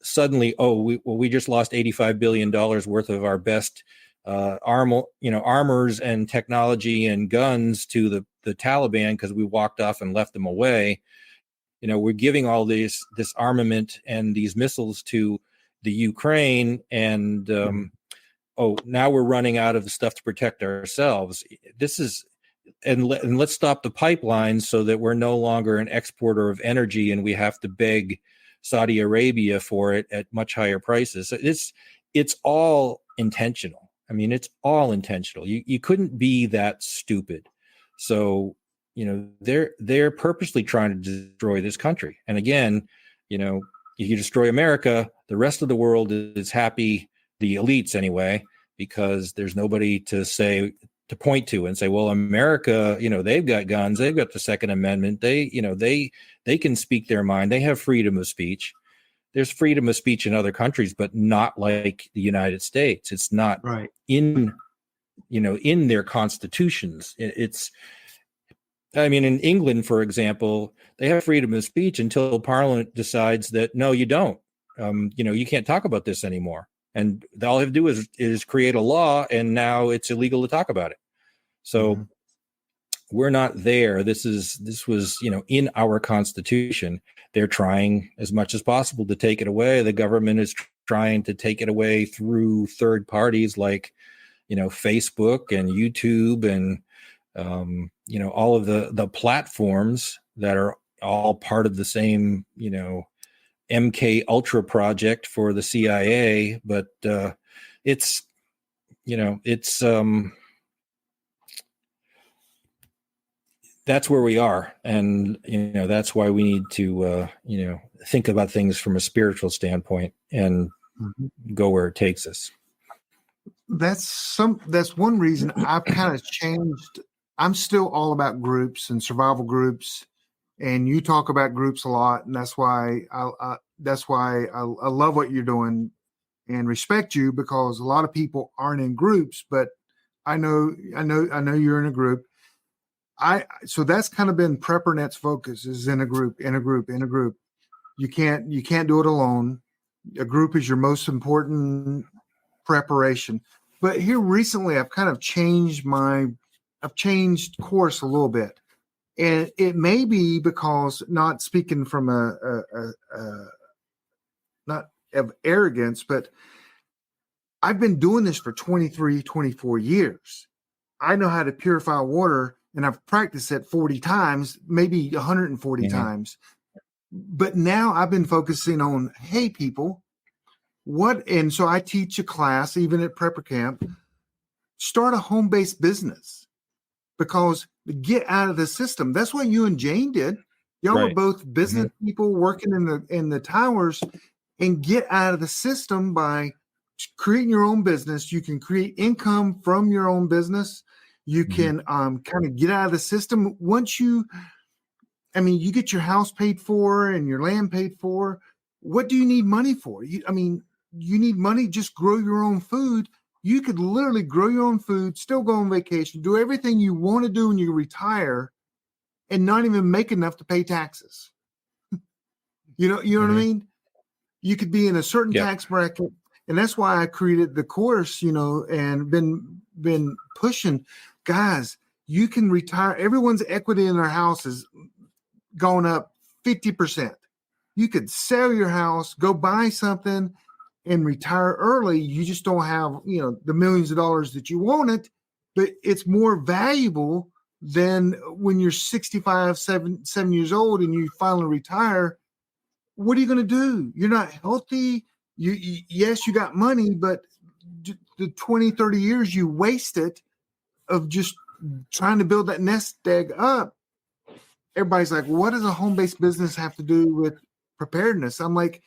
suddenly, we just lost $85 billion worth of our best armors and technology and guns to the Taliban because we walked off and left them away. We're giving all this armament and these missiles to the Ukraine, and now we're running out of the stuff to protect ourselves. Let's stop the pipelines so that we're no longer an exporter of energy and we have to beg Saudi Arabia for it at much higher prices. So it's all intentional. I mean, it's all intentional. You couldn't be that stupid. So, they're purposely trying to destroy this country. And again, if you destroy America, the rest of the world is happy, the elites anyway, because there's nobody to point to and say, well, America, they've got guns, they've got the Second Amendment, they can speak their mind, they have freedom of speech. There's freedom of speech in other countries, but not like the United States. It's not right in their constitutions. In England, for example, they have freedom of speech until Parliament decides that, no, you don't. You can't talk about this anymore. And all they have to do is create a law, and now it's illegal to talk about it. So we're not there. This was, in our Constitution. They're trying as much as possible to take it away. The government is trying to take it away through third parties like, Facebook and YouTube and, all of the platforms that are all part of the same, MK Ultra project for the CIA. But that's where we are. And, that's why we need to, think about things from a spiritual standpoint and go where it takes us. That's one reason I've kind of changed. I'm still all about groups and survival groups, and you talk about groups a lot, and that's why I love what you're doing and respect you, because a lot of people aren't in groups, but I know you're in a group. So that's kind of been PrepperNet's focus, is in a group. You can't do it alone. A group is your most important preparation. But here recently, I've kind of changed course a little bit, and it may be because, not speaking from not of arrogance, but I've been doing this for 23, 24 years. I know how to purify water, and I've practiced it 40 times, maybe 140 times. But now I've been focusing on, hey, people, and so I teach a class, even at PrepperCamp, start a home-based business, because get out of the system. That's what you and Jane did. Y'all were both business people working in the towers, and get out of the system by creating your own business. You can create income from your own business. You can kind of get out of the system. Once you get your house paid for and your land paid for. What do you need money for? You need money, just grow your own food. You could literally grow your own food, still go on vacation, do everything you want to do when you retire, and not even make enough to pay taxes. You know what I mean? You could be in a certain tax bracket. And that's why I created the course, and been pushing. Guys, you can retire. Everyone's equity in their house is going up 50%. You could sell your house, go buy something, and retire early. You just don't have, the millions of dollars that you wanted, but it's more valuable than when you're 65, 7 years old and you finally retire. What are you going to do? You're not healthy. Yes, you got money, but the 20, 30 years you wasted of just trying to build that nest egg up. Everybody's like, what does a home-based business have to do with preparedness? I'm like,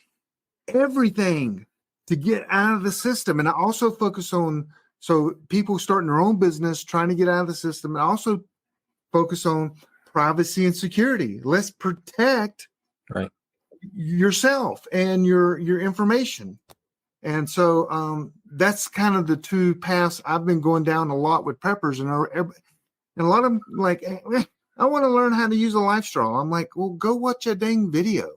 everything to get out of the system. And I also focus on, so people starting their own business, trying to get out of the system, and also focus on privacy and security. Let's protect yourself and your information. And so that's kind of the two paths I've been going down a lot with preppers, and a lot of them like, I want to learn how to use a life straw. I'm like, well, go watch a dang video.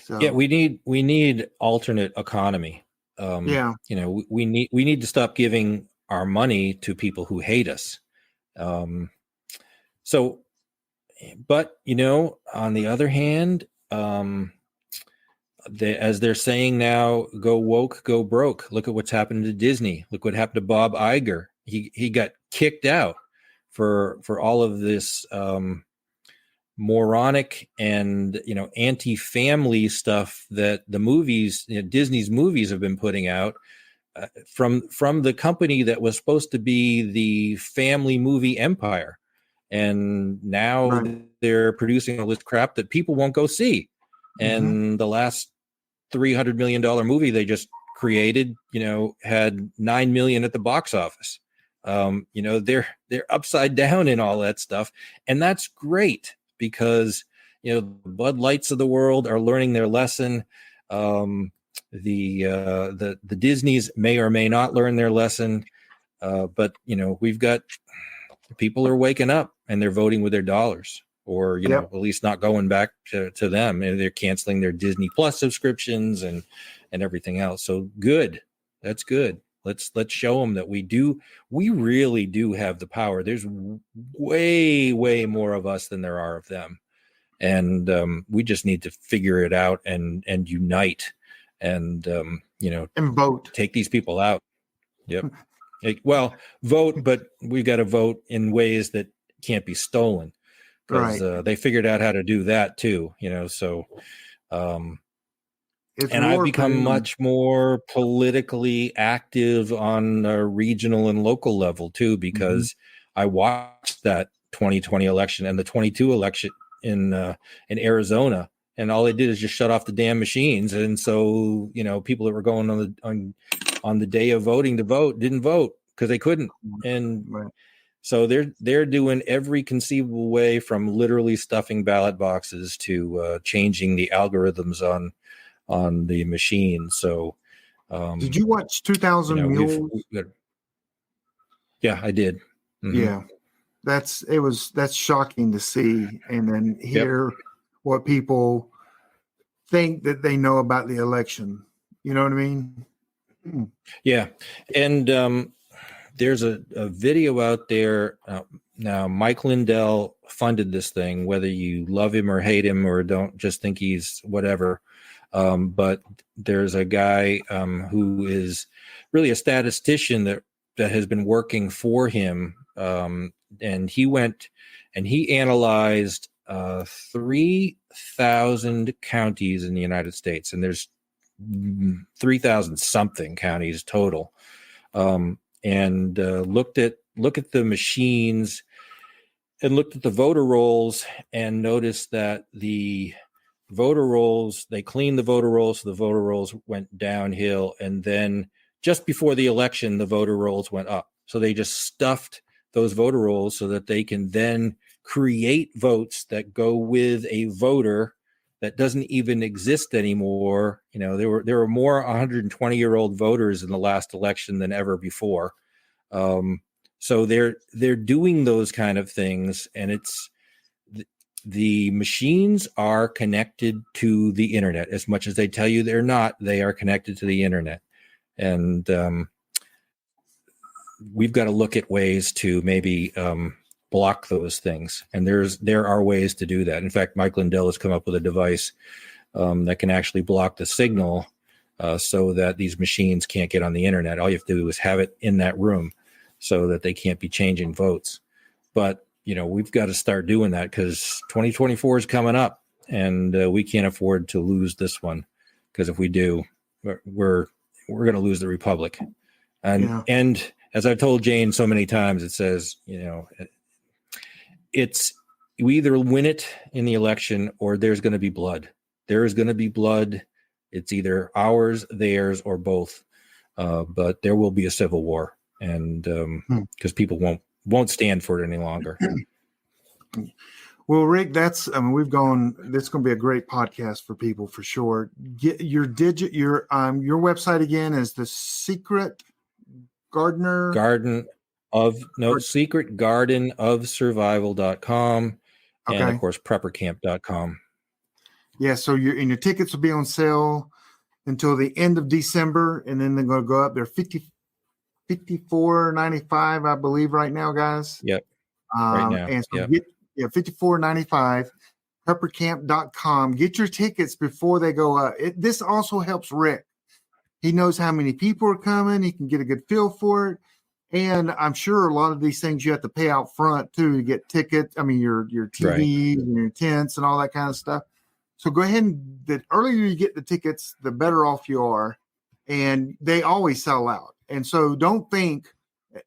So, Yeah, we need alternate economy. yeah, We need to stop giving our money to people who hate us. So, but on the other hand, as they're saying now, go woke, go broke. Look at what's happened to Disney. Look what happened to Bob Iger. He got kicked out for all of this moronic and anti-family stuff that the movies, Disney's movies, have been putting out from the company that was supposed to be the family movie empire, and now they're producing all this crap that people won't go see. And the last $300 million movie they just created, had 9 million at the box office. They're upside down in all that stuff, and that's great because the Bud Lights of the world are learning their lesson. The Disneys may or may not learn their lesson, but we've got people are waking up and they're voting with their dollars, or at least not going back to them, and they're canceling their Disney Plus subscriptions and everything else. So good, that's good. Let's show them that we really do have the power. There's way more of us than there are of them, and we just need to figure it out and unite and and vote. Take these people out. Yep. Well, vote, but we've got to vote in ways that can't be stolen, because they figured out how to do that too. So. And I've become much more politically active on a regional and local level too, because I watched that 2020 election and the 22 election in Arizona, and all they did is just shut off the damn machines. And so, people that were going on the day of voting to vote didn't vote because they couldn't. And so they're doing every conceivable way, from literally stuffing ballot boxes to changing the algorithms on the machine. So did you watch 2000 Mules? Yeah, I did. Yeah, that's shocking to see, and then hear what people think that they know about the election. You know what I mean? Yeah. And there's a video out there now. Mike Lindell funded this thing, whether you love him or hate him or don't just think he's whatever. But there's a guy who is really a statistician that has been working for him. And he went and he analyzed 3,000 counties in the United States. And there's 3,000 something counties total. And looked at the machines and looked at the voter rolls and noticed that the voter rolls, they cleaned the voter rolls, so the voter rolls went downhill, and then just before the election the voter rolls went up. So they just stuffed those voter rolls so that they can then create votes that go with a voter that doesn't even exist anymore. There were more 120-year-old voters in the last election than ever before. So they're doing those kind of things, and it's the machines are connected to the internet. As much as they tell you they're not, they are connected to the internet. And we've got to look at ways to maybe block those things. And there are ways to do that. In fact, Mike Lindell has come up with a device that can actually block the signal so that these machines can't get on the internet. All you have to do is have it in that room so that they can't be changing votes. But we've got to start doing that, because 2024 is coming up, and we can't afford to lose this one, because if we do, we're going to lose the republic. And as I've told Jane so many times, it says, it's we either win it in the election or there's going to be blood. There is going to be blood. It's either ours, theirs, or both. But there will be a civil war, and because people won't stand for it any longer. Well, Rick, this is going to be a great podcast for people for sure. Get your website again is The Secret Gardener. Secret Garden of Survival.com, and Okay. of course PrepperCamp.com. Yeah. So your tickets will be on sale until the end of December, and then they're going to go up. They're $54.95, I believe, right now, guys. Yep. Right now. And so Yep. get $54.95. PrepperCamp.com. Get your tickets before they go up. This also helps Rick. He knows how many people are coming. He can get a good feel for it. And I'm sure a lot of these things you have to pay out front too to get tickets. I mean, your TVs and your tents and all that kind of stuff. So go ahead and the earlier you get the tickets, the better off you are. And they always sell out. And so don't think,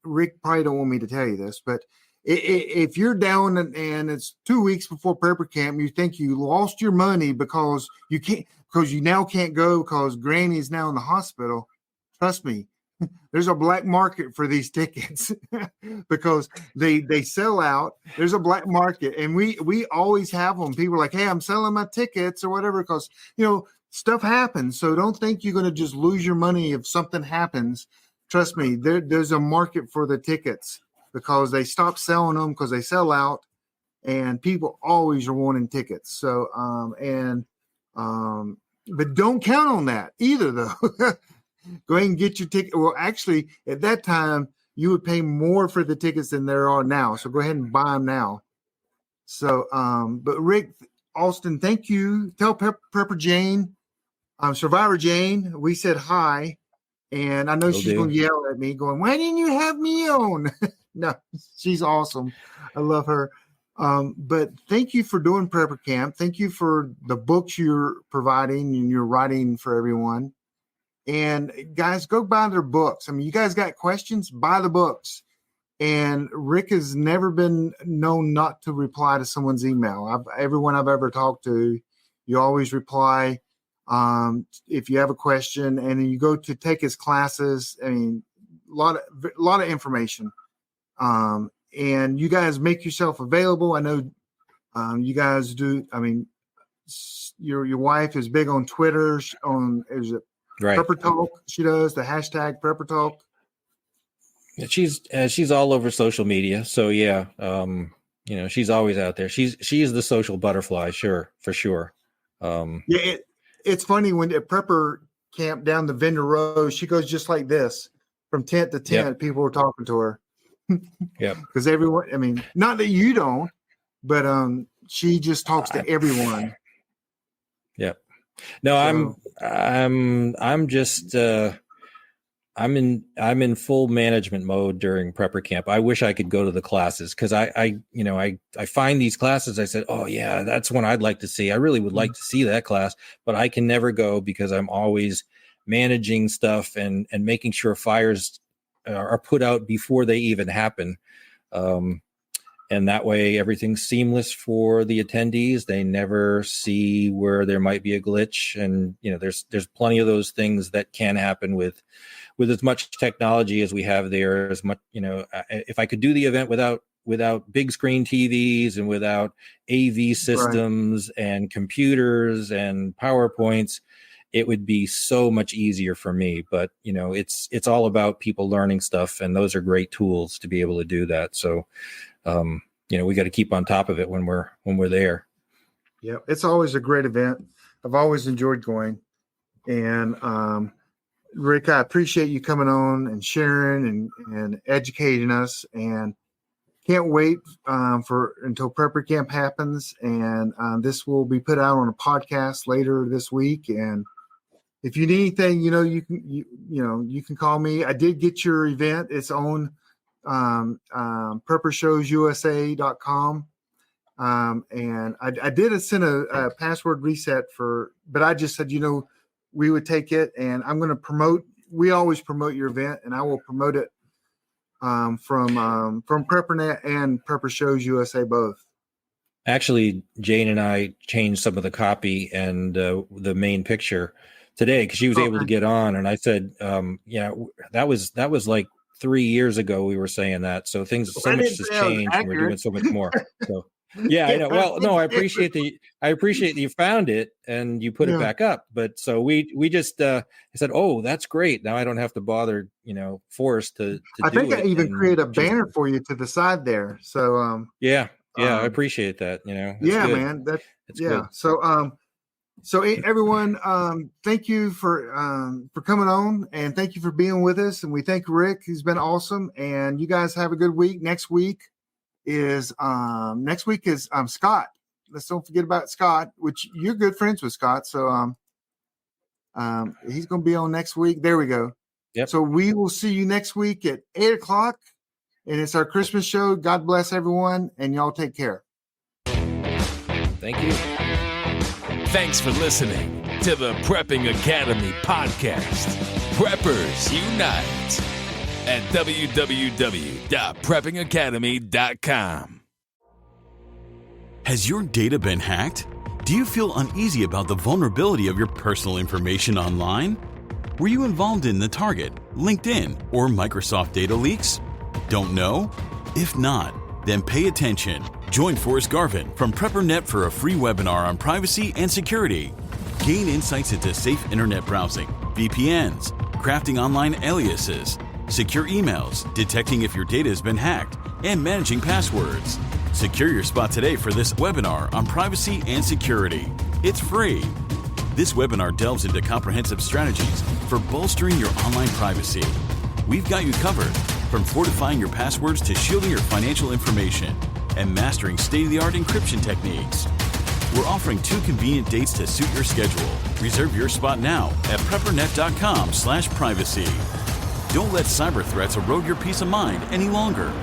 Rick probably don't want me to tell you this, but if you're down and it's 2 weeks before Prepper Camp, you think you lost your money because you now can't go because Granny is now in the hospital. Trust me, there's a black market for these tickets because they sell out. There's a black market, and we always have them. People are like, hey, I'm selling my tickets or whatever because stuff happens. So don't think you're going to just lose your money if something happens. Trust me, there's a market for the tickets because they stop selling them because they sell out, and people always are wanting tickets. So but don't count on that either, though. Go ahead and get your ticket. Well, actually, at that time, you would pay more for the tickets than there are now. So go ahead and buy them now. So, but Rick, Austin, thank you. Tell Prepper Jane, Survivor Jane, we said hi. And I know she's going to yell at me going, why didn't you have me on? No, she's awesome. I love her. But thank you for doing Prepper Camp. Thank you for the books you're providing and you're writing for everyone. And guys, go buy their books. I mean, you guys got questions? Buy the books. And Rick has never been known not to reply to someone's email. Everyone I've ever talked to, you always reply if you have a question. And then you go to take his classes. I mean, a lot of information. And you guys make yourself available. I know you guys do. I mean, your wife is big on Twitter. Is it Prepper Talk? She does the hashtag Prepper Talk. She's all over social media. So yeah, she's always out there. She's the social butterfly, for sure. Yeah, it's funny when at Prepper Camp down the vendor row, she goes just like this from tent to tent. Yep. People are talking to her. Yeah, because everyone. I mean, not that you don't, but she just talks to everyone. Yeah. No, so, I'm just I'm in full management mode during Prepper Camp. I wish I could go to the classes because I find these classes. I said, oh yeah, that's one I'd like to see. I really would like to see that class, but I can never go because I'm always managing stuff and making sure fires are put out before they even happen. And that way everything's seamless for the attendees. They never see where there might be a glitch. And, there's plenty of those things that can happen with as much technology as we have there. As much, if I could do the event without big screen TVs and without AV systems and computers and PowerPoints, it would be so much easier for me. But, it's all about people learning stuff, and those are great tools to be able to do that. So, we got to keep on top of it when we're there. Yeah, it's always a great event. I've always enjoyed going. And Rick, I appreciate you coming on and sharing and educating us. And can't wait until Prepper Camp happens. And this will be put out on a podcast later this week. And if you need anything, you can call me. I did get your event. It's on preppershowsusa.com. And I did send a password reset but I just said, we would take it, and I'm going to we always promote your event, and I will promote it from PrepperNet and Prepper Shows USA both. Actually, Jane and I changed some of the copy and the main picture today because she was able to get on, and I said, that was like 3 years ago we were saying that. So so much has changed, and we're doing so much more. So Yeah, I know. Well, no, I appreciate that you found it and you put it back up. But so we just I said, oh, that's great. Now I don't have to bother, Forrest to I do think it. I even create a banner for you to the side there. So I appreciate that. That's good. man, that's good. So everyone, thank you for coming on, and thank you for being with us. And we thank Rick, who's been awesome. And you guys have a good week. Next week is Scott. Let's don't forget about Scott, which you're good friends with Scott. So he's going to be on next week. There we go. Yep. So we will see you next week at 8:00, and it's our Christmas show. God bless everyone, and y'all take care. Thank you. Thanks for listening to the Prepping Academy podcast. Preppers Unite at www.preppingacademy.com. Has your data been hacked? Do you feel uneasy about the vulnerability of your personal information online? Were you involved in the Target, LinkedIn, or Microsoft data leaks? Don't know? If not, then pay attention. Join Forrest Garvin from PrepperNet for a free webinar on privacy and security. Gain insights into safe internet browsing, VPNs, crafting online aliases, secure emails, detecting if your data has been hacked, and managing passwords. Secure your spot today for this webinar on privacy and security. It's free. This webinar delves into comprehensive strategies for bolstering your online privacy. We've got you covered, from fortifying your passwords to shielding your financial information and mastering state-of-the-art encryption techniques. We're offering 2 convenient dates to suit your schedule. Reserve your spot now at preppernet.com/privacy. Don't let cyber threats erode your peace of mind any longer.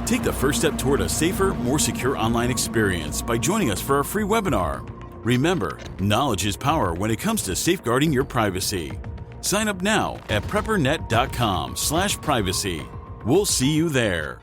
Take the first step toward a safer, more secure online experience by joining us for our free webinar. Remember, knowledge is power when it comes to safeguarding your privacy. Sign up now at preppernet.com/privacy. We'll see you there.